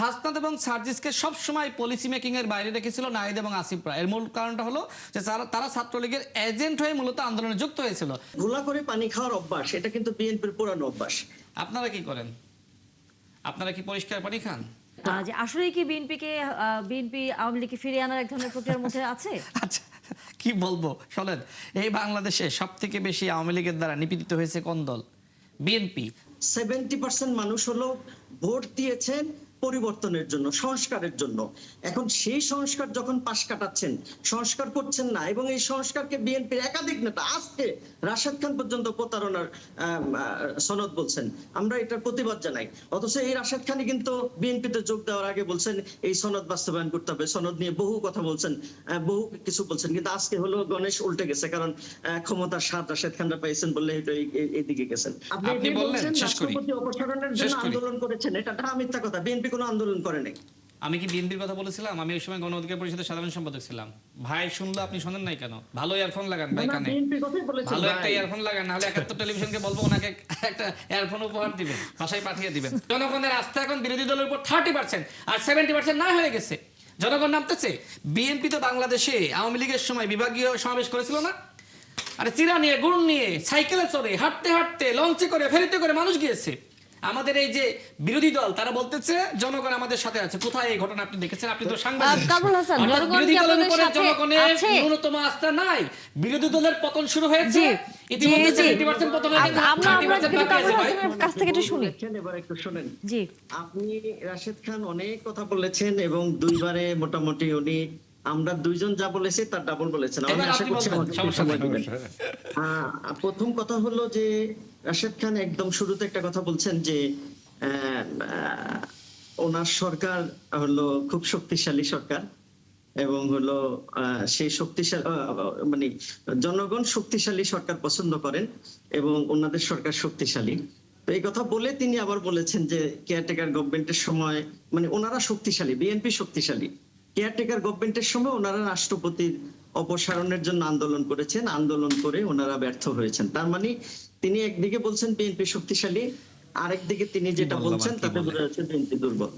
হাসনাত এবং সার্জিসকে সবসময় policy making এর বাইরে রেখেছিল নাহিদ এবং আসিফরা। এর মূল কারণটা হলো যে তারা ছাত্রলীগের এজেন্ট হয়ে মূলত আন্দোলনে যুক্ত হয়েছিল। ঘোলা করে পানি খাওয়ার অভ্যাস, এটা কিন্তু বিএনপির পুরানো অভ্যাস। আপনারা কি করেন? আপনারা কি পরিষ্কার পানি খান? যে আসলে কি বিএনপি আওয়ামী লীগকে ফিরিয়ে আনার এক ধরনের প্রক্রিয়ার মধ্যে আছে? আচ্ছা, কি বলবো শোনেন, এই বাংলাদেশে সব থেকে বেশি আওয়ামী লীগের দ্বারা নিপীড়িত হয়েছে কোন দল? বিএনপি। 70% মানুষ হলো ভোট দিয়েছেন পরিবর্তনের জন্য, সংস্কারের জন্য। এখন সেই সংস্কার যখন পাশ কাটাচ্ছেন, সংস্কার করছেন না, এবং এই সংস্কারকে বিএনপির একাধিক নেতা আজকে রাশেদ খান পর্যন্ত প্রতারণার সনদ বলছেন, আমরা এটার প্রতিবাদ জানাই। অথচ এই রাশেদ খানই কিন্তু বিএনপিতে যোগ দেওয়ার আগে বলছেন এই সনদ বাস্তবায়ন করতে হবে, সনদ নিয়ে বহু কথা বলছেন, বহু কিছু বলছেন, কিন্তু আজকে হলো গণেশ উল্টে গেছে, কারণ ক্ষমতার স্বাদ রাশেদ খানরা পাইছেন বললে এইদিকে গেছেন। আপনি বললেন রাষ্ট্রপতি অপসারণের জন্য আন্দোলন করেছেন, এটা মিথ্যা কথা। বিএনপি কোনো আন্দোলন করে নাই। আমি কি বিএনপির কথা বলেছিলাম? আমি ওই সময় গণ অধিকার পরিষদের সাধারণ সম্পাদক ছিলাম। ভাই শুনলো, আপনি শোনেন নাই কেন? ভালো ইয়ারফোন লাগান ভাই কানে, ভালো একটা ইয়ারফোন লাগান, নাহলে 71 টেলিভিশনকে বলবো ওনাকে একটা ইয়ারফোন উপহার দিবেন, বাসায় পাঠিয়ে দিবেন। জনগণের আস্থা এখন বিরোধী দলের উপর 30% আর 70% না হয়ে গেছে। জনগণ নামতেছে। বিএনপি তো বাংলাদেশে আওয়ামী লীগের সময় বিভাগীয় সমাবেশ করেছিল না? আরে চিরা নিয়ে, গুড় নিয়ে, সাইকেলে চড়ে, হাঁটতে হাঁটতে, লঞ্চে করে, ফেরিতে করে মানুষ গিয়েছে। আমাদের এই যে বিরোধী দল, তারা বলতেছে জনগণ আমাদের সাথে আছে। কোথায় এই ঘটনা আপনি দেখেছেন? আপনি তো সাংবাদিক। কামরুল হাসান, বিরোধী দলের উপরে জনগণের ন্যূনতম আস্থা নাই। বিরোধী দলের পতন শুরু হয়েছে ইতিমধ্যে। 70% পতন হয়ে গেছে। আমরা কামরুল হাসানের কাছ থেকে একটু শুনি। এবার একটু শুনেন। জি, আপনি রাশেদ খান অনেক কথা বলেছেন এবং দুইবারে মোটামুটি উনি আমরা দুইজন যা বলেছি তার ডাবল বলেছেন। আমি আশা করছি প্রথম কথা হলো যে রাশেদ খান একদম শুরুতে একটা কথা বলছেন যে ওনার সরকার হলো খুব শক্তিশালী সরকার, এবং হলো সেই শক্তিশালী মানে জনগণ শক্তিশালী সরকার পছন্দ করেন এবং ওনাদের সরকার শক্তিশালী। তো এই কথা বলে তিনি আবার বলেছেন যে কেয়ারটেকার গভর্নমেন্টের সময় মানে ওনারা শক্তিশালী, বিএনপি শক্তিশালী, কেয়ারটেকার গভর্নমেন্টের সময় ওনারা রাষ্ট্রপতির অপসারণের জন্য আন্দোলন করেছেন, আন্দোলন করে ওনারা ব্যর্থ হয়েছেন। তার মানে তিনি একদিকে বলছেন বিএনপি শক্তিশালী, আরেকদিকে তিনি যেটা বলছেন তাতে বোঝা যাচ্ছে বিএনপি দুর্বল।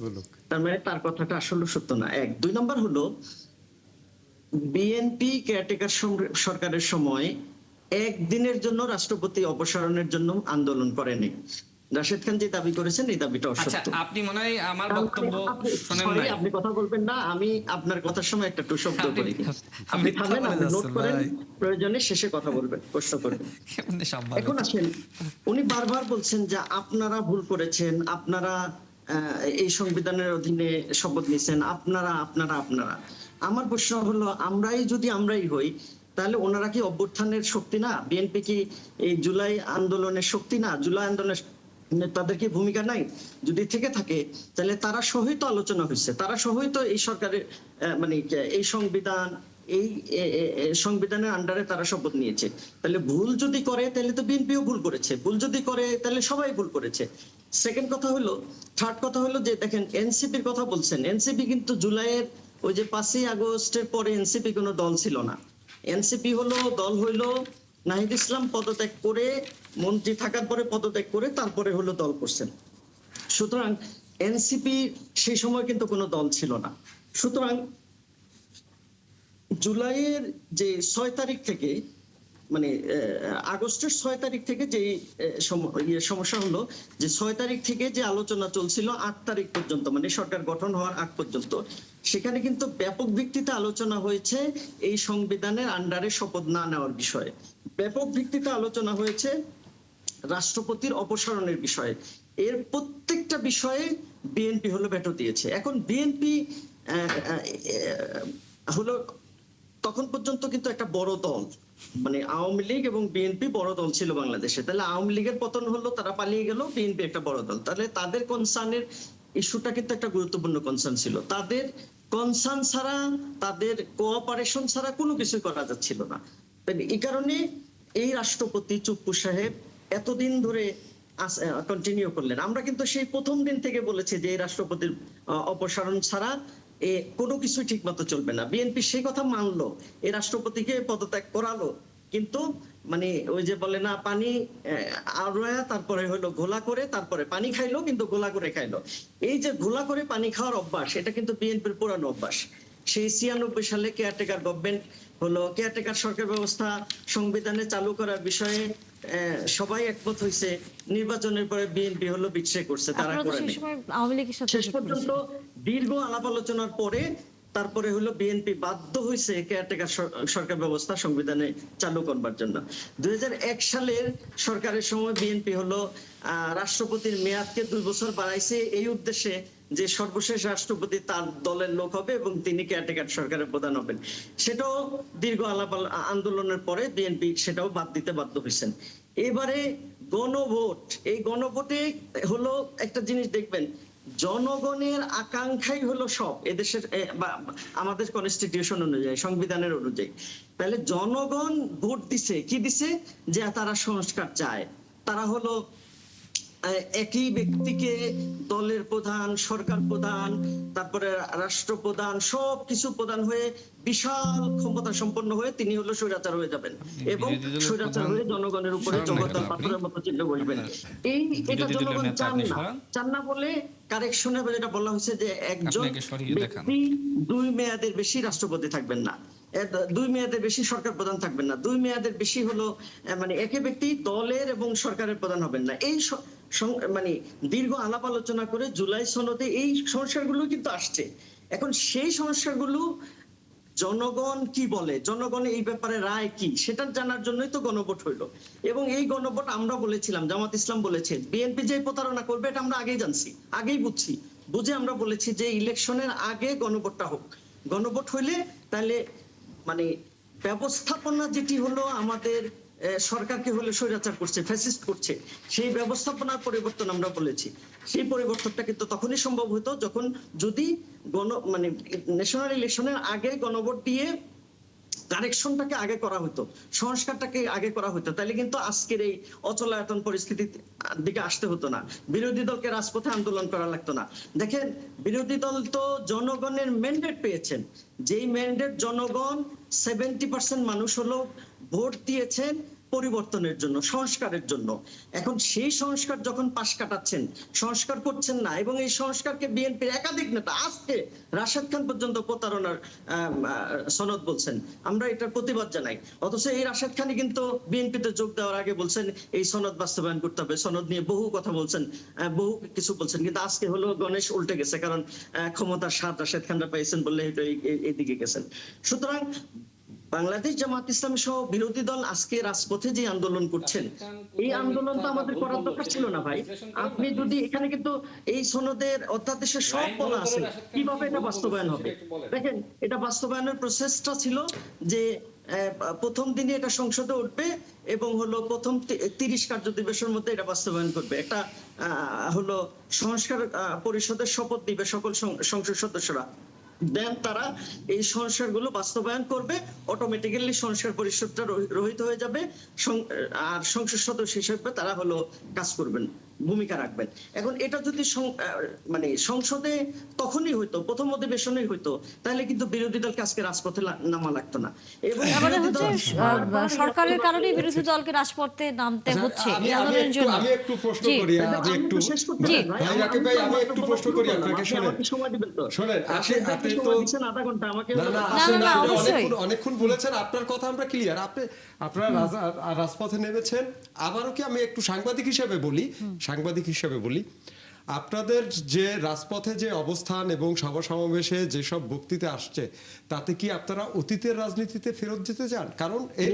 তার মানে তার কথাটা আসলে সত্য না। এক। দুই নম্বর হলো বিএনপি কেয়ারটেকার সরকারের সময় একদিনের জন্য রাষ্ট্রপতি অপসারণের জন্য আন্দোলন করেনি। রাশেদ খান যে দাবি করেছেন এই দাবিটা অসত্য। আচ্ছা, আপনি মনে হয় আমার বক্তব্য শুনেন নাই। আপনি কথা বলবেন না, আমি আপনার কথার সময় একটা টু শব্দ বলি। আপনি থামেন, আপনি নোট করেন, প্রয়োজনে শেষে কথা বলবেন, প্রশ্ন করবেন। এখন আসেন, উনি বারবার বলছেন যে আপনারা ভুল করেছেন, আপনারা এই সংবিধানের অধীনে শপথ নিছেন, আপনারা আপনারা আপনারা। আমার প্রশ্ন হলো আমরাই হই, তাহলে ওনারা কি অভ্যুত্থানের শক্তি না? বিএনপি কি এই জুলাই আন্দোলনের শক্তি না? জুলাই আন্দোলনের তাদের কি ভূমিকা নাই? যদি থেকে থাকে তাহলে তারা সহিত আলোচনা হয়েছে, তারা সহিত এই সরকারের মানে এই সংবিধান, এই সংবিধানের আন্ডারে তারা শপথ নিয়েছে। তাহলে ভুল যদি করে তাহলে তো বিএনপিও ভুল করেছে, ভুল যদি করে তাহলে সবাই ভুল করেছে। সেকেন্ড কথা হলো, থার্ড কথা হলো যে দেখেন এনসিপির কথা বলছেন, এনসিপি কিন্তু জুলাইয়ের ওই যে 5ই আগস্টের পরে এনসিপি কোনো দল ছিল না। এনসিপি হলো দল হইলো নাহিদ ইসলাম পদত্যাগ করে, মন্ত্রী থাকার পরে পদত্যাগ করে তারপরে হলো দল করছেন। সুতরাং এনসিপি সেই সময় কিন্তু কোনো দল ছিল না। সুতরাং জুলাইয়ের যে 6 তারিখ থেকে মানে আগস্টের 6 তারিখ থেকে যে সমস্যা হলো যে 6 তারিখ থেকে যে আলোচনা চলছিল 8 তারিখ পর্যন্ত, মানে সরকার গঠন হওয়ার আগ পর্যন্ত, সেখানে কিন্তু ব্যাপক ভিত্তিতে আলোচনা হয়েছে এই সংবিধানের আন্ডারে শপথ না নেওয়ার বিষয়ে, ব্যাপক ভিত্তিতে আলোচনা হয়েছে রাষ্ট্রপতির অপসারণের বিষয়ে। এর প্রত্যেকটা বিষয়ে বিএনপি হলো ভেটো দিয়েছে। এখন বিএনপি হলো তখন পর্যন্ত কিন্তু একটা বড় দল, মানে আওয়ামী লীগ এবং বিএনপি বড় দল ছিল বাংলাদেশে। তাহলে আওয়ামী লীগের পতন হলো, তারা পালিয়ে গেল, বিএনপি একটা বড় দল, তাহলে তাদের কনসার্নের ইস্যুটা কিন্তু একটা গুরুত্বপূর্ণ কনসার্ন ছিল। তাদের কনসার্ন ছাড়া, তাদের কোঅপারেশন ছাড়া কোনো কিছু করা যাচ্ছিল না। এই কারণে এই রাষ্ট্রপতি চুপ্পু সাহেব এতদিন ধরে কন্টিনিউ করলেন। আমরা কিন্তু সেই প্রথম দিন থেকে বলেছি যে এই রাষ্ট্রপতির অপসারণ ছাড়া কোনো কিছু ঠিক মতো চলবে না। বিএনপি সেই কথা মানলো, এই রাষ্ট্রপতিকে পদত্যাগ করালো, কিন্তু মানে ওই যে বলে না পানি আড়ায়া তারপরে হলো ঘোলা করে তারপরে পানি খাইলো, কিন্তু ঘোলা করে খাইলো। এই যে ঘোলা করে পানি খাওয়ার অভ্যাস, এটা কিন্তু বিএনপির পুরানো অভ্যাস। সেই 96 সালে কেয়ারটেকার গভর্নমেন্ট হলো, কেয়ারটেকার সরকার ব্যবস্থা সংবিধানে চালু করার বিষয়ে সবাই একমত হয়েছে। নির্বাচনের পরে বিএনপি হলো বিট্রে করছে, তারা করে নাই। শেষ পর্যন্ত দীর্ঘ আলাপ আলোচনার পরে তারপরে হলো বিএনপি বাধ্য হয়েছে কেয়ারটেকার সরকার ব্যবস্থা সংবিধানে চালু করবার জন্য। 2001 সালের সরকারের সময় বিএনপি হলো রাষ্ট্রপতির মেয়াদকে 2 বছর বাড়াইছে এই উদ্দেশ্যে যে সর্বশেষ রাষ্ট্রপতি তার দলের লোক হবে এবং তিনি কেয়ারটেকার সরকারের প্রধান হবেন। সেটাও দীর্ঘ আলাপ আন্দোলনের পরে বিএনপি সেটাও বাদ দিতে বাধ্য হয়েছেন। এবারে গণভোট, এই গণভোটে হলো একটা জিনিস দেখবেন, জনগণের আকাঙ্ক্ষাই হলো সব এদেশের আমাদের কনস্টিটিউশন অনুযায়ী, সংবিধানের অনুযায়ী। তাহলে জনগণ ভোট দিছে কি দিছে, যে তারা সংস্কার চায়। তারা হলো একই ব্যক্তিকে দলের প্রধান, সরকার প্রধান, তারপরে রাষ্ট্রপ্রধান, সবকিছু প্রধান হয়ে বিশাল ক্ষমতা সম্পন্ন হয়ে তিনি হলো স্বৈরাচার হয়ে যাবেন এবং স্বৈরাচার হয়ে জনগণের উপরে জগদ্দল পাথরের মতো চিল্লে বসবেন। এটা জনগণ চান না বলে কারেকশনে যেটা বলা হয়েছে যে একজন ব্যক্তি 2 মেয়াদের বেশি রাষ্ট্রপতি থাকবেন না, 2 মেয়াদের বেশি সরকার প্রধান থাকবেন না, 2 মেয়াদের বেশি হলো মানে একই ব্যক্তি দলের এবং সরকারের প্রধান হবেন না। এই মানে দীর্ঘ আলাপ আলোচনা করে জুলাই সনদে এই সংস্কারগুলো কিন্তু আসছে। এখন সেই সংস্কারগুলো জনগণ কি বলে, জনগণ এই ব্যাপারে রায় কি, সেটা জানার জন্যই তো গণভোট হইলো। এবং এই গণভোট আমরা বলেছিলাম, জামাত ইসলাম বলেছে বিএনপি যে প্রতারণা করবে এটা আমরা আগেই জানছি, আগেই বুঝে আমরা বলেছি যে ইলেকশনের আগে গণভোটটা হোক। গণভোট হইলে তাহলে মানে ব্যবস্থাপনা যেটি হলো আমাদের সরকারকে হলে স্বৈরাচার করছে, ফ্যাসিস্ট করছে, সেই ব্যবস্থাপনার পরিবর্তন আমরা বলেছি। সেই পরিবর্তনটা কিন্তু তখনই সম্ভব হতো যখন যদি মানে ন্যাশনাল ইলেকশনের আগে গণভোট দিয়ে কারেকশনটাকে আগে করা হতো, সংস্কারটাকে আগে করা হতো, তাহলে কিন্তু আজকের এই অচলায়তন পরিস্থিতির দিকে আসতে হতো না, বিরোধী দলকে রাজপথে আন্দোলন করা লাগতো না। দেখেন বিরোধী দল তো জনগণের ম্যান্ডেট পেয়েছেন, যেই ম্যান্ডেট জনগণ 70% মানুষ হলো ভোট দিয়েছেন পরিবর্তনের জন্য, সংস্কারের জন্য। এখন সেই সংস্কার যখন পাশ কাটাচ্ছেন, সংস্কার করছেন না, এবং এই সংস্কারকে বিএনপির একাধিক নেতা আজকে রাশেদ খান পর্যন্ত প্রতারণার সনদ বলছেন, আমরা এটার প্রতিবাদ জানাই। অথচ এই রাশেদ খানই কিন্তু বিএনপিতে যোগ দেওয়ার আগে বলছেন এই সনদ বাস্তবায়ন করতে হবে, সনদ নিয়ে বহু কথা বলছেন, বহু কিছু বলছেন, কিন্তু আজকে হলো গণেশ উল্টে গেছে, কারণ ক্ষমতার স্বাদ রাশেদ খানরা পেয়েছেন বললে এইদিকে গেছেন। সুতরাং বাংলাদেশ জামাত ইসলামী সহ বিরোধী দল আজকে রাজপথে যে আন্দোলন করছেন, এই আন্দোলন তো আমাদের করার দরকার ছিল না ভাই। আপনি যদি এখানে কিন্তু এই সনদের অধ্যাদেশে সব বলা আছে কিভাবে এটা বাস্তবায়ন হবে। দেখেন এটা বাস্তবায়নের প্রসেসটা ছিল যে প্রথম দিনে এটা সংসদে উঠবে এবং হলো প্রথম 30 কার্য দিবসের মধ্যে এটা বাস্তবায়ন করবে। একটা হলো সংস্কার পরিষদের শপথ দিবে সকল সংসদ সদস্যরা, দেন তারা এই সংস্কারগুলো বাস্তবায়ন করবে, অটোমেটিক্যালি সংস্কার পরিষদটা রহিত হয়ে যাবে, আর সংসদ সদস্য হিসেবে তারা হলো কাজ করবেন, ভূমিকা রাখবেন। এখন এটা যদি মানে সংসদে তখনই হইতো, প্রথম অধিবেশনেই হইতো, তাহলে কিন্তু বিরোধী দলকে আজকে রাজপথে নামা লাগতো না। এবং সরকারের কারণে বিরোধী দলকে রাজপথে নামতে হচ্ছে। আমি একটু প্রশ্ন করি, আমি একটু আমি একটু প্রশ্ন করি আপনাকে, শুনেন আপনি তো আধা ঘন্টা আমাকে অনেকক্ষণ বলেছেন, আপনার কথা আমরা ক্লিয়ার। আপনারা রাজপথে নেমেছেন, আবারও কি আমি একটু সাংবাদিক হিসেবে বলি, আপনাদের যে রাজপথে যে অবস্থান এবং সভা সমাবেশে যেসব বক্তৃতা আসছে, তাতে কি আপনারা অতীতের রাজনীতিতে ফেরত যেতে চান? কারণ এই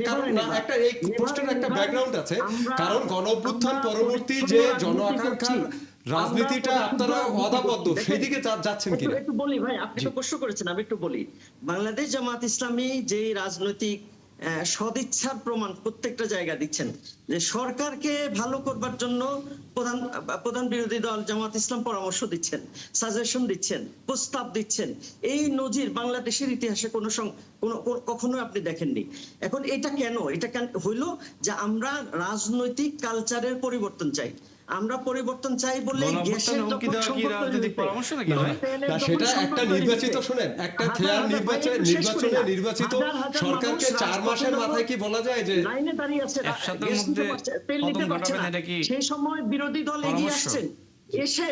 প্রশ্নের একটা ব্যাকগ্রাউন্ড আছে, কারণ গণঅভ্যুত্থান পরবর্তী যে জন আকাঙ্ক্ষার রাজনীতিটা আপনারা অদাবদ্ধ, সেদিকে যাচ্ছেন কিনা একটু বলি ভাই। আপনি তো প্রশ্ন করেছেন, আমি একটু বলি। বাংলাদেশ জামাত ইসলামী যে রাজনৈতিক সদিচ্ছার প্রমাণ প্রত্যেকটা জায়গা দিচ্ছেন, যে সরকারকে ভালো করবার জন্য প্রধান বিরোধী দল জামাত ইসলাম পরামর্শ দিচ্ছেন, সাজেশন দিচ্ছেন, প্রস্তাব দিচ্ছেন। এই নজির বাংলাদেশের ইতিহাসে কখনো আপনি দেখেননি। এখন এটা কেন হইলো, যে আমরা রাজনৈতিক কালচারের পরিবর্তন চাই। আমরা পরিবর্তন চাই বলে গ্যাসের হুমকি দেওয়া কি রাজনৈতিক পরামর্শ নাকি ভাই? না, সেটা একটা নির্বাচিত, শুনেন, একটা ফেয়ার নির্বাচিত সরকারকে 4 মাসের মাথায় কি বলা যায় যে লাইনে দাঁড়িয়ে আছে, এক সপ্তাহের মধ্যে তেল নিতে পতন পারছে ঘটাবেন, না। এটা কি সেই সময় বিরোধী দল এগিয়ে পরামর্শ? আসছেন, এসে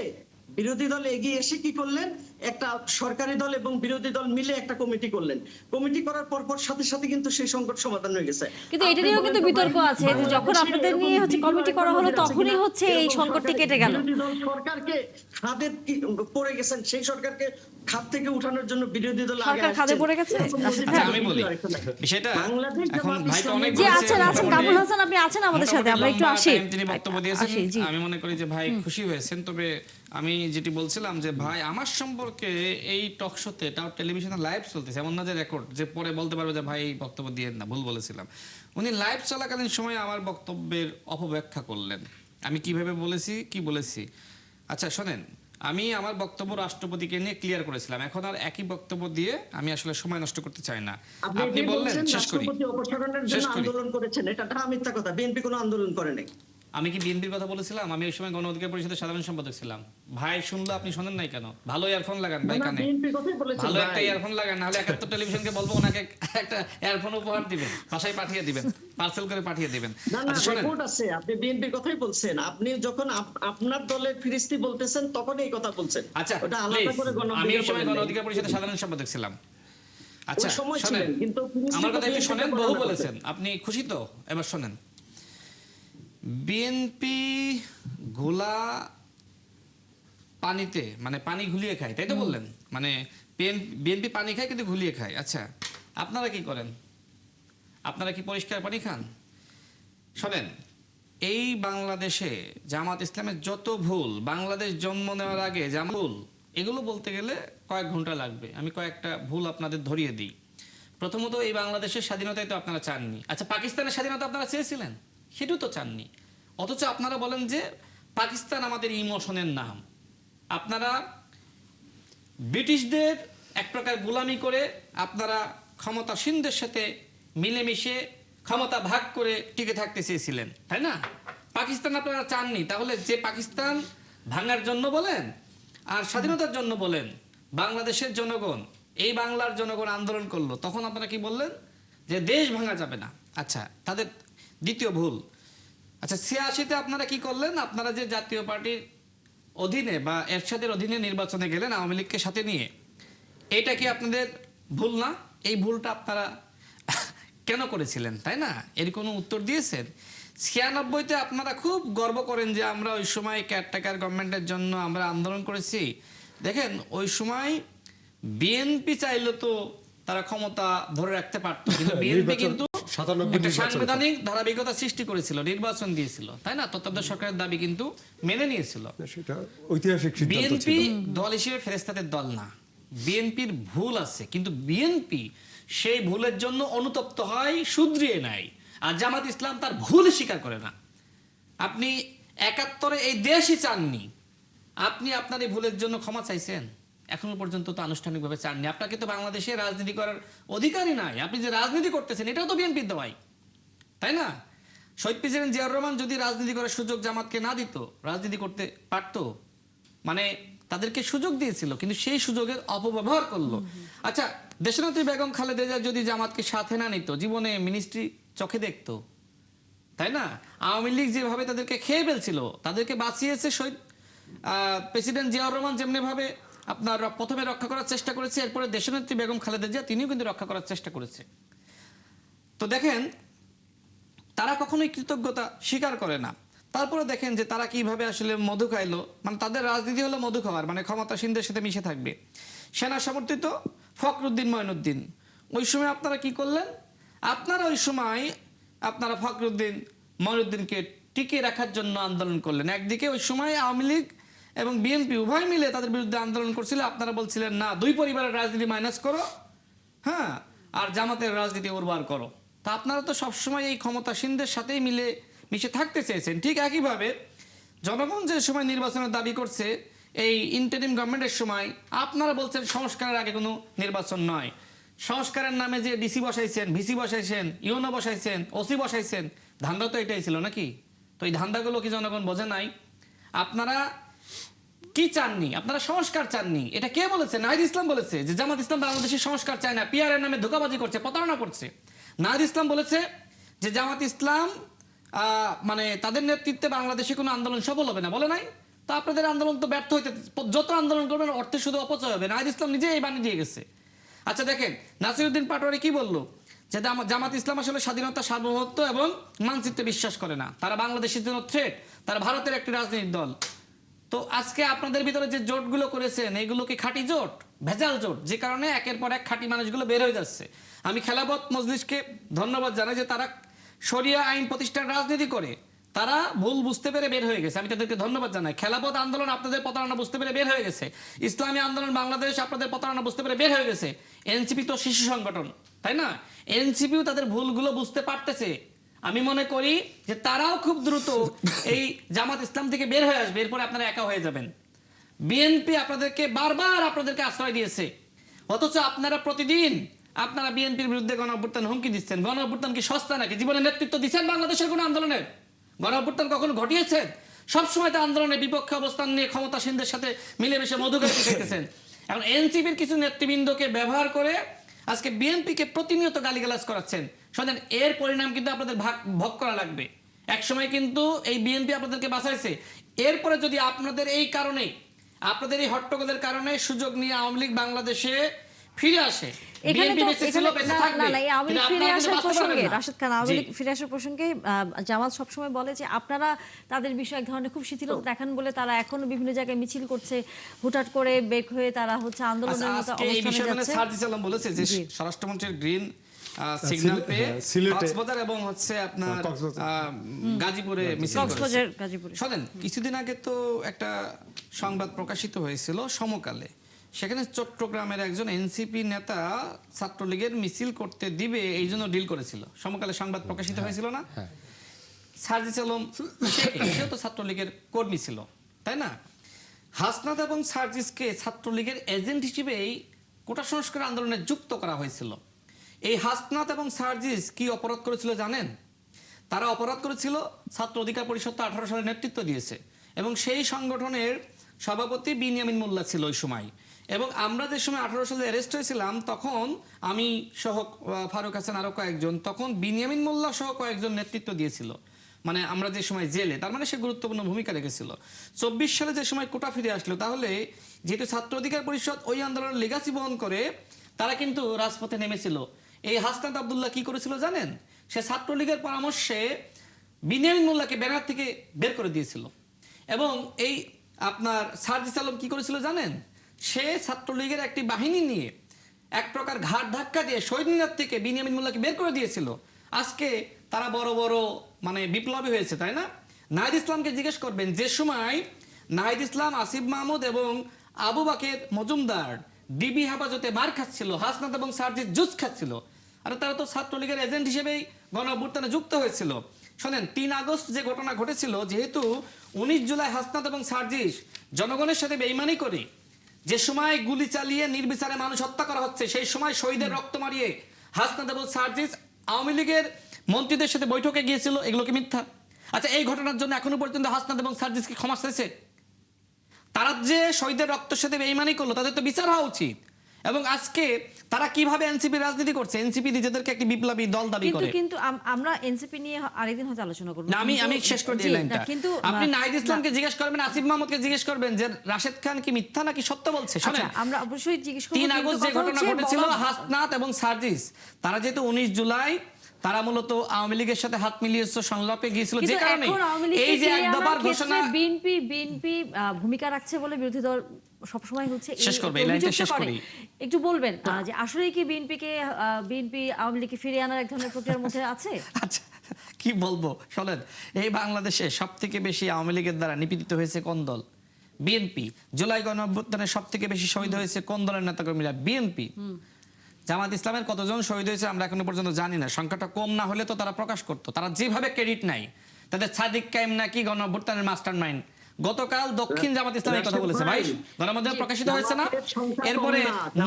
বিরোধী দল এগিয়ে এসে কি করলেন, একটা সরকারি দল এবং বিরোধী দল মিলে একটা কমিটি করলেন। কমিটি করার পর সাথে সাথে কিন্তু সেই সংকট সমাধান হয়ে গেছে। কিন্তু এটা নিয়েও কিন্তু বিতর্ক আছে যে যখন আপনাদের নিয়ে হচ্ছে কমিটি করা হলো তখনই হচ্ছে এই সংকটটি কেটে গেল। বিরোধী দল সরকারকে খাদে পড়ে গেছেন, সেই সরকারকে খাদ থেকে উঠানোর জন্য বিরোধী দল আগে সরকার খাদে আসছেন। পড়ে গেছে? আচ্ছা আমি বলি বিষয়টা, বাংলাদেশ এখন ভাই তো অনেক জি বলেছে, আছেন কামরুল হাসান, আপনি আছেন আমাদের সাথে, আমরা একটু আসি। তিনি বক্তব্য দিয়েছেন, আসি, জি। আমি মনে করি যে ভাই খুশি হয়েছেন। তবে আমি যেটি বলছিলাম যে ভাই আমার সম্পর্কে এই টক শোতে, তাও টেলিভিশনে লাইভ চলতেছে, এমন না যে রেকর্ড, যে পরে বলতে পারবে যে ভাই এই বক্তব্য দিয়েন না, ভুল বলেছিলাম। উনি লাইভ চলাকালীন সময় আমার বক্তব্যের অপব্যাখ্যা করলেন। আমি কিভাবে বলেছি, কি বলেছি, আচ্ছা শোনেন। আমি আমার বক্তব্য রাষ্ট্রপতিকে নিয়ে ক্লিয়ার করেছিলাম, এখন আর একই বক্তব্য দিয়ে আমি আসলে সময় নষ্ট করতে চাই না। আপনি বললেন, শেষ করি, রাষ্ট্রপতি অপসারণের জন্য আন্দোলন করেছেন, এটা মিথ্যা কথা। বিএনপি কোনো আন্দোলন করে নাই। আমি কি বিএনপির কথা বলেছিলাম? আমি ওই সময় গণ অধিকার পরিষদের সাধারণ সম্পাদক ছিলাম। ভাই শুনলো, আপনি শোনেন নাই কেন? ভালো ইয়ারফোন লাগান ভাই কানে, ভালো একটা ইয়ারফোন লাগান, নাহলে 71 টেলিভিশনকে বলবো ওনাকে একটা ইয়ারফোন উপহার দিবেন, বাসায় পাঠিয়ে দিবেন, পার্সেল করে পাঠিয়ে দিবেন। না না, রেকর্ড আছে, আপনি বিএনপির কথাই বলছেন। আপনি যখন আপনার দলের ফিরিস্তি বলতেছেন তখন এই কথা বলছেন। আচ্ছা ওটা আলাদা করে আমি ওই সময় গণ অধিকার পরিষদের সাধারণ সম্পাদক ছিলাম। আচ্ছা ওই সময় শোনেন, ছিলেন, কিন্তু আমার কথা একটু শোনেন, বহু বলেছেন আপনি, খুশি তো? এবার শোনেন, বিএনপি ঘোলা পানিতে, মানে পানি ঘুলিয়ে খায়, তাই তো বললেন? মানে বিএনপি পানি খায় কিন্তু ঘুলিয়ে খায়। আচ্ছা আপনারা কি করেন? আপনারা কি পরিষ্কার পানি খান? শোনেন, এই বাংলাদেশে জামাত ইসলামের যত ভুল, বাংলাদেশ জন্ম নেওয়ার আগে জামাত ভুল, এগুলো বলতে গেলে কয়েক ঘন্টা লাগবে। আমি কয়েকটা ভুল আপনাদের ধরিয়ে দিই। প্রথমত, এই বাংলাদেশের স্বাধীনতাই তো আপনারা চাননি। আচ্ছা পাকিস্তানের স্বাধীনতা আপনারা চেয়েছিলেন? সেটাও তো চাননি। অথচ আপনারা বলেন যে পাকিস্তান আমাদের ইমোশনের নাম। আপনারা ব্রিটিশদের এক প্রকার গোলামি করে আপনারা ক্ষমতাসীনদের সাথে মিলেমিশে ক্ষমতা ভাগ করে টিকে থাকতে চেয়েছিলেন, তাই না? পাকিস্তান আপনারা চাননি। তাহলে যে পাকিস্তান ভাঙার জন্য বলেন আর স্বাধীনতার জন্য বলেন, বাংলাদেশের জনগণ, এই বাংলার জনগণ আন্দোলন করলো, তখন আপনারা কি বললেন? যে দেশ ভাঙা যাবে না। আচ্ছা, তাদের দ্বিতীয় ভুল। আচ্ছা ৮৬-তে আপনারা কি করলেন? আপনারা যে জাতীয় পার্টির অধীনে বা এরশাদের অধীনে নির্বাচনে গেলেন আওয়ামী লীগকে সাথে নিয়ে, এটা কি আপনাদের ভুল না? এই ভুলটা আপনারা কেন করেছিলেন, তাই না? এর কোনো উত্তর দিয়েছেন? ৯৬-তে আপনারা খুব গর্ব করেন যে আমরা ওই সময় কেয়ারটেকার গভর্নমেন্টের জন্য আমরা আন্দোলন করেছি। দেখেন ওই সময় বিএনপি চাইলে তো তারা ক্ষমতা ধরে রাখতে পারত, কিন্তু বিএনপি কিন্তু সাংবিধানিক ধারাবাহিকতা সৃষ্টি করেছিল, নির্বাচন দিয়েছিল, তাই না? তত্ত্বাবধায়ক সরকারের দাবি কিন্তু মেনে নিয়েছিল। সেটা ঐতিহাসিক সিদ্ধান্ত ছিল। বিএনপি দল হিসেবে ফেরেশতাদের দল না। বিএনপির ভুল আছে, কিন্তু বিএনপি সেই ভুলের জন্য অনুতপ্ত হয়, শুধরিয়ে নেয়। আর জামাত ইসলাম তার ভুল স্বীকার করে না। আপনি ৭১-এ এই দেশই চাননি, আপনি আপনার এই ভুলের জন্য ক্ষমা চাইছেন? এখনো পর্যন্ত তো আনুষ্ঠানিকভাবে চাননি। আপনাকে তো বাংলাদেশে রাজনীতি করার অধিকারই নাই। আপনি যে রাজনীতি করতেছেন এটাও তো বিএনপির দেওয়াই, তাই না? শহীদ প্রেসিডেন্ট জিয়াউর রহমান যদি রাজনীতি করার সুযোগ জামাতকে না দিত, রাজনীতি করতে পারতো? মানে তাদেরকে সুযোগ দিয়েছিল, কিন্তু সেই সুযোগের অপব্যবহার করলো। আচ্ছা দেশনেত্রী বেগম খালেদা জিয়া যদি জামাতকে সাথে না নিত, জীবনে মিনিস্ট্রি চোখে দেখতো, তাই না? আওয়ামী লীগ যেভাবে তাদেরকে খেয়ে ফেলছিল, তাদেরকে বাঁচিয়েছে শহীদ প্রেসিডেন্ট জিয়াউর রহমান, যেমনি ভাবে আপনার প্রথমে রক্ষা করার চেষ্টা করেছে, এরপরে দেশনেত্রী বেগম খালেদা জিয়া তিনিও কিন্তু রক্ষা করার চেষ্টা করেছে। তো দেখেন তারা কখনোই কৃতজ্ঞতা স্বীকার করে না। তারপরে দেখেন যে তারা কিভাবে আসলে মধু খাইলো, মানে তাদের রাজনীতি হলো মধু খাওয়ার, মানে ক্ষমতাসীনদের সাথে মিশে থাকবে। সেনা সমর্থিত ফখরুদ্দিন মঈনুদ্দিন, ওই সময় আপনারা কি করলেন? আপনারা ওই সময় আপনারা ফখরুদ্দিন মঈনুদ্দিনকে টিকিয়ে রাখার জন্য আন্দোলন করলেন। একদিকে ওই সময় আওয়ামী লীগ এবং বিএনপি উভয় মিলে তাদের বিরুদ্ধে আন্দোলন করছিল। আপনারা বলছিলেন না, দুই পরিবারের রাজনীতি মাইনাস করো, হ্যাঁ, আর জামাতের রাজনীতি উর্বর করো। তা আপনারা তো সবসময় এই ক্ষমতাসীনদের সাথেই মিশে থাকতে চেয়েছেন। ঠিক একইভাবে জনগণ যে সময় নির্বাচনের দাবি করছে, এই ইন্টারিম গভর্নমেন্টের সময় আপনারা বলছেন সংস্কারের আগে কোনো নির্বাচন নয়। সংস্কারের নামে যে ডিসি বসাইছেন, ভিসি বসাইছেন, ইউনো বসাইছেন, ওসি বসাইছেন, ধান্দা তো এটাই ছিল নাকি? তো এই ধান্দাগুলো কি জনগণ বোঝে নাই? আপনারা কি চাননি, আপনারা সংস্কার চাননি। এটা কে বলেছে? নাহিদ ইসলাম বলেছে যে জামাত ইসলাম বাংলাদেশের সংস্কার চায় না, পিআর এর নামে ধোঁকাবাজি করছে, প্রতারণা করছে। নাহিদ ইসলাম বলেছে যে জামাত ইসলাম মানে তাদের নেতৃত্বে বাংলাদেশে কোনো আন্দোলন সফল হবে না, বলে নাই? তো আপনাদের আন্দোলন তো ব্যর্থ হইতে, যত আন্দোলন করবেন অর্থে শুধু অপচয় হবে। নাহিদ ইসলাম নিজে এই বাণী দিয়ে গেছে। আচ্ছা দেখেন নাসিরউদ্দিন পাটোয়ারি কি বললো, যে জামাত ইসলাম আসলে স্বাধীনতা, সার্বভৌমত্ব এবং মানচিত্রে বিশ্বাস করে না, তারা বাংলাদেশের জন্য থ্রেট, তারা ভারতের একটি রাজনৈতিক দল। তো আজকে আপনাদের ভিতরে যে জোটগুলো করেছেন এইগুলো কি খাঁটি জোট, ভেজাল জোট, যে কারণে একের পর এক খাঁটি মানুষগুলো বের হয়ে যাচ্ছে। আমি খেলাফত মজলিসকে ধন্যবাদ জানাই যে তারা শরিয়া আইন প্রতিষ্ঠার রাজনীতি করে তারা ভুল বুঝতে পেরে বের হয়ে গেছে, আমি তাদেরকে ধন্যবাদ জানাই। খেলাফত আন্দোলন আপনাদের প্রতারণা বুঝতে পেরে বের হয়ে গেছে, ইসলামী আন্দোলন বাংলাদেশ আপনাদের প্রতারণা বুঝতে পেরে বের হয়ে গেছে, এনসিপি তো শিশু সংগঠন, তাই না? এনসিপিও তাদের ভুলগুলো বুঝতে পারতেছে। আমি মনে করি যে তারাও খুব দ্রুত এই জামাত ইসলাম থেকে বের হয়ে আসবে, এরপরে আপনারা একা হয়ে যাবেন। বিএনপি আপনাদেরকে বারবার আপনাদেরকে আশ্রয় দিয়েছে, অথচ আপনারা প্রতিদিন আপনারা বিএনপির বিরুদ্ধে গণঅভ্যুত্থান হুমকি দিচ্ছেন। গণঅভ্যুত্থান কি সস্তা নাকি? জীবনে নেতৃত্ব দিচ্ছেন বাংলাদেশের কোন আন্দোলনের? গণঅভ্যুত্থান কখনো ঘটিয়েছেন? সবসময় তো আন্দোলনের বিপক্ষে অবস্থান নিয়ে ক্ষমতাসীনদের সাথে মিলেমিশে মধুগাড়ি খেতেছেন। এখন এনসিপির কিছু নেতৃবৃন্দকে ব্যবহার করে আজকে বিএনপিকে প্রতিনিয়ত গালিগালাজ করাচ্ছেন। শোনেন, এর পরিণাম কিন্তু আপনাদের ভোগ করা লাগবে। একসময় কিন্তু এই বিএনপি আপনাদেরকে বাঁচাইছে, এরপরে যদি আপনাদের এই কারণে, আপনাদের এই হট্টগোলের কারণে সুযোগ নিয়ে আওয়ামী লীগ বাংলাদেশে ফিরে আসে, জামাত সবসময় বলে যে আপনারা তাদের বিষয়ে এক ধরনের খুব শিথিলতা দেখান বলে তারা এখনো বিভিন্ন জায়গায় মিছিল করছে, হুটহাট করে বের হয়ে তারা হচ্ছে আন্দোলনের মতো অবস্থানে যাচ্ছে। সার্জিস আলম বলেছে যে স্বরাষ্ট্রমন্ত্রীর গ্রিন সিগন্যাল পেয়ে কক্সবাজার এবং হচ্ছে আপনার গাজীপুরে মিছিল করেছে। শোনেন, কিছুদিন আগে তো একটা সংবাদ প্রকাশিত হয়েছিল সমকালে, সেখানে চট্টগ্রামের একজন এনসিপি নেতা ছাত্রলীগের মিছিল করতে দিবে এই জন্য ডিল করেছিল। সমকালে সংবাদ প্রকাশিত হয়েছিল না? সার্জিস আলম সেও তো ছাত্রলীগের কর্মী ছিল, তাই না? হাসনাত এবং সার্জিসকে ছাত্রলীগের এজেন্ট হিসেবেই কোটা সংস্কার আন্দোলনে যুক্ত করা হয়েছিল। এই হাসনাত এবং সার্জিস কি অপরাধ করেছিল জানেন? তারা অপরাধ করেছিল, ছাত্র অধিকার পরিষদ তো 18 সালে নেতৃত্ব দিয়েছে এবং সেই সংগঠনের সভাপতি বিনিয়ামিন মোল্লা ছিল ওই সময়। এবং আমরা যে সময় 18 সালে অ্যারেস্ট হয়েছিলাম তখন আমি সহ ফারুক হাসান আরো কয়েকজন, তখন বিনিয়ামিন মোল্লা সহ কয়েকজন নেতৃত্ব দিয়েছিল, মানে আমরা যে সময় জেলে, তার মানে সে গুরুত্বপূর্ণ ভূমিকা রেখেছিল। 24 সালে যে সময় কোটা ফিরে আসলো, তাহলে যেহেতু ছাত্র অধিকার পরিষদ ওই আন্দোলনের লেগাসি বহন করে, তারা কিন্তু রাজপথে নেমেছিল। এই হাসনাত আব্দুল্লাহ কি করেছিল জানেন? সে ছাত্রলীগের পরামর্শে বিনিয়ামিন মোল্লাকে ব্যানার থেকে বের করে দিয়েছিল। এবং এই আপনার সার্জিস আলম কি করেছিল জানেন? সে ছাত্রলীগের একটি বাহিনী নিয়ে এক প্রকার ঘাট ধাক্কা দিয়ে শহীদ মিনার থেকে বিনিয়ামিন মোল্লাকে বের করে দিয়েছিল। আজকে তারা বড় বড় মানে বিপ্লবী হয়েছে, তাই না? নাহিদ ইসলামকে জিজ্ঞেস করবেন, যে সময় নাহিদ ইসলাম, আসিফ মাহমুদ এবং আবু বাকের মজুমদার ডিবি হেফাজতে মার খাচ্ছিল, হাসনাত এবং সার্জিস জুস খাচ্ছিল, আর তারা তো ছাত্রলীগের এজেন্ট হিসেবেই গণঅভ্যুত্থানে যুক্ত হয়েছিল। শোনেন, 3 আগস্ট যে ঘটনা ঘটেছিল, যেহেতু 19 জুলাই হাসনাত এবং সার্জিস জনগণের সাথে বেইমানি করে যে সময় গুলি চালিয়ে নির্বিচারে মানুষ হত্যা করা হচ্ছে, সেই সময় শহীদের রক্ত মারিয়ে হাসনাত এবং সার্জিস আওয়ামী লীগের মন্ত্রীদের সাথে বৈঠকে গিয়েছিল, এগুলো কি মিথ্যা? আচ্ছা, এই ঘটনার জন্য এখনো পর্যন্ত হাসনাত এবং সার্জিসকে ক্ষমা চাইছে? তারা যে শহীদের রক্তের সাথে বেইমানি করলো, তাদের তো বিচার হওয়া উচিত। এবং আজকে তারা কিভাবে এনসিপি রাজনীতি করছে, এনসিপি নিজেদেরকে একটি বিপ্লবী দল দাবি করে। কিন্তু আমরা এনসিপি নিয়ে আরেকদিন হয়তো আলোচনা করব। আমি শেষ করে দিই লাইনটা। কিন্তু আপনি নাহিদ ইসলামকে জিজ্ঞেস করবেন, আসিফ মাহমুদকে জিজ্ঞেস করবেন যে রাশেদ খান কি মিথ্যা নাকি সত্য বলছে। শুনেন, আমরা অবশ্যই জিজ্ঞেস করব। 3 আগস্ট যে ঘটনা ঘটেছিল, হাসনাত এবং সার্জিস তারা যেহেতু 19 জুলাই তারা মূলত আওয়ামী লীগের সাথে হাত মিলিয়েছে, সংলাপে গিয়েছিল, যে কারণে এই যে এক দফার ঘোষণা বিএনপি ভূমিকা রাখছে বলে বিরোধী দল সবসময় হচ্ছে শেষ করবে এই লাইনটা শেষ করি। একটু বলবেন যে আসলে কি বিএনপি আওয়ামী লীগকে ফিরিয়ে আনার এক ধরনের প্রক্রিয়ার মধ্যে আছে? আচ্ছা, কি বলবো শোনেন, এই বাংলাদেশে সবথেকে বেশি আওয়ামী লীগের দ্বারা নিপীড়িত হয়েছে কোন দল? বিএনপি। জুলাই গণঅভ্যুত্থানে সবথেকে বেশি শহীদ হয়েছে কোন দলের নেতাকর্মীরা? বিএনপি। জামাত ইসলামের কতজন শহীদ হয়েছে আমরা এখনো পর্যন্ত জানি না, সংখ্যাটা কম না হলে তো তারা প্রকাশ করতো। তারা যেভাবে ক্রেডিট নাই, তাদের সাদিক কায়েম নাকি গণঅভ্যুত্থানের মাস্টারমাইন্ড, গতকাল দক্ষিণ জামাত ইসলামের কথা বলেছে ভাই, গণমাধ্যমে প্রকাশিত হয়েছে না? এরপরে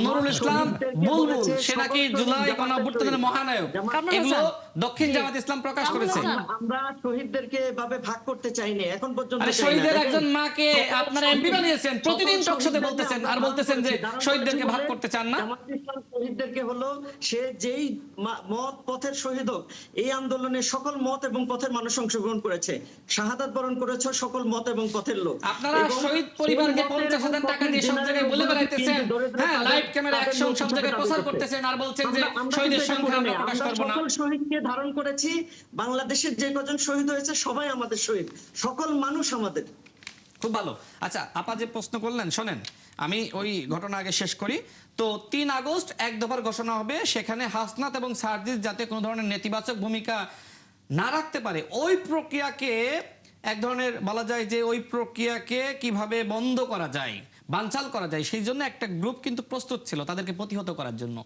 নুরুল ইসলাম বুলবুল, সে নাকি জুলাই গণঅভ্যুত্থানের মহানায়ক। এগুলো দক্ষিণ জামাত ইসলাম প্রকাশ করেছে। আমরা শহীদদেরকে এভাবে ভাগ করতে চাইনি এখন পর্যন্ত। আরে শহীদের একজন মাকে আপনারা এমপি বানিয়েছেন, প্রতিদিন টকশোতে বলতেছেন আর বলতেছেন যে শহীদদেরকে ভাগ করতে চান না। জামাত ইসলাম শহীদদেরকে হলো সে যেই মত পথের শহীদ হোক, এই আন্দোলনে সকল মত এবং পথের মানুষ অংশগ্রহণ করেছে, শাহাদাত বরণ করেছে সকল মত এবং পথের লোক। আপনারা শহীদ পরিবারকে 50,000 টাকা দিয়ে সব জায়গায় বলে বেড়াইতেছেন, হ্যাঁ, লাইভ ক্যামেরা অ্যাকশন সব জায়গায় প্রচার করতেছেন আর বলছেন যে শহীদের সংখ্যা আমরা প্রকাশ করব না। সকল শহীদকে ধারণ করেছি, বাংলাদেশের যে কজন শহীদ হয়েছে সবাই আমাদের শহীদ, সকল মানুষ আমাদের। খুব ভালো। আচ্ছা, আপা যে প্রশ্ন করলেন শোনেন, আমি ওই ঘটনা আগে শেষ করি। তো 3 আগস্ট এক দফার ঘোষণা হবে, সেখানে হাসনাত এবং সার্জিস যাতে কোনো ধরনের নেতিবাচক ভূমিকা না রাখতে পারে, ওই প্রক্রিয়াকে এক ধরনের বলা যায় যে ওই প্রক্রিয়াকে কিভাবে বন্ধ করা যায়, বানচাল করা যায়, সেই জন্য একটা গ্রুপ কিন্তু প্রস্তুত ছিল তাদেরকে প্রতিহত করার জন্য।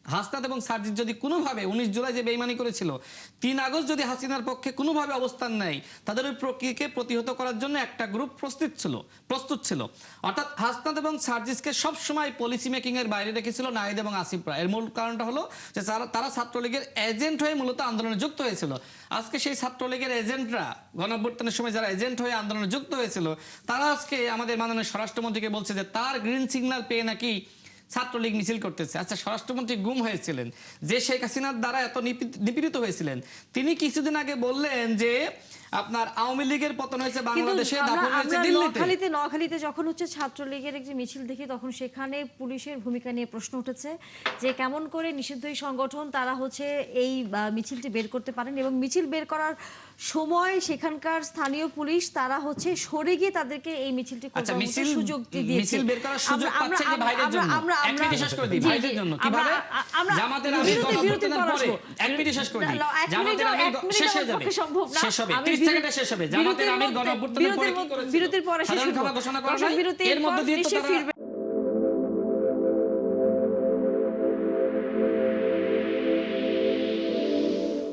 হাসনাত এবং সার্জিস যদি কোনোভাবে 19 জুলাই যে বেইমানি করেছিল, 3 আগস্ট যদি হাসিনার পক্ষে কোনোভাবে অবস্থান নেয়, তাদের ওই প্রক্রিয়াকে প্রতিহত করার জন্য একটা গ্রুপ প্রস্তুত ছিল। অর্থাৎ হাসনাত এবং সার্জিসকে সবসময় পলিসি মেকিং এর বাইরে রেখেছিল নাহিদ এবং আসিফরা। এর মূল কারণটা হলো যে তারা ছাত্রলীগের এজেন্ট হয়ে মূলত আন্দোলনে যুক্ত হয়েছিল। আজকে সেই ছাত্রলীগের এজেন্টরা, গণঅভ্যুত্থানের সময় যারা এজেন্ট হয়ে আন্দোলনে যুক্ত হয়েছিল, তারা আজকে আমাদের মাননীয় স্বরাষ্ট্রমন্ত্রীকে বলছে যে তার গ্রিন সিগন্যাল পেয়ে নাকি ছাত্রলীগ মিছিল করতেছে। আচ্ছা, স্বরাষ্ট্রমন্ত্রী গুম হয়েছিলেন, যে শেখ হাসিনার দ্বারা এত নিপীড়িত হয়েছিলেন, তিনি কিছুদিন আগে বললেন যে আপনার আওয়ামী লীগের পতন হয়েছে বাংলাদেশে, দাফন হয়েছে দিল্লিতে। নোয়াখালীতে যখন হচ্ছে ছাত্রলীগের একটি মিছিল দেখি, তখন সেখানে পুলিশের ভূমিকা নিয়ে প্রশ্ন উঠেছে যে কেমন করে নিষিদ্ধ এই সংগঠন তারা হচ্ছে এই মিছিলটি বের করতে পারেন, এবং মিছিল বের করার সময় সেখানকার স্থানীয় পুলিশ তারা হচ্ছে সরে গিয়ে তাদেরকে এই মিছিলটি করবার সুযোগ দিয়েছে। মিছিল বের করার সুযোগ পাচ্ছে যে ভাইদের জন্য। এক মিনিট শেষ করে দিই, ভাইদের জন্য কিভাবে জামাতের আমির গণঅভ্যুত্থানের পরে, এক মিনিট শেষ করে দিই, জামাতের আমির শেষ হয়ে যাবে, শেষ হবে 30 সেকেন্ডে শেষ হবে। জামাতের আমির গণঅভ্যুত্থানের পরে কি করেছে? বিরতির পরে সাধারণ সভা ঘোষণা করা হয়, এর মধ্যে দিয়ে তো তারা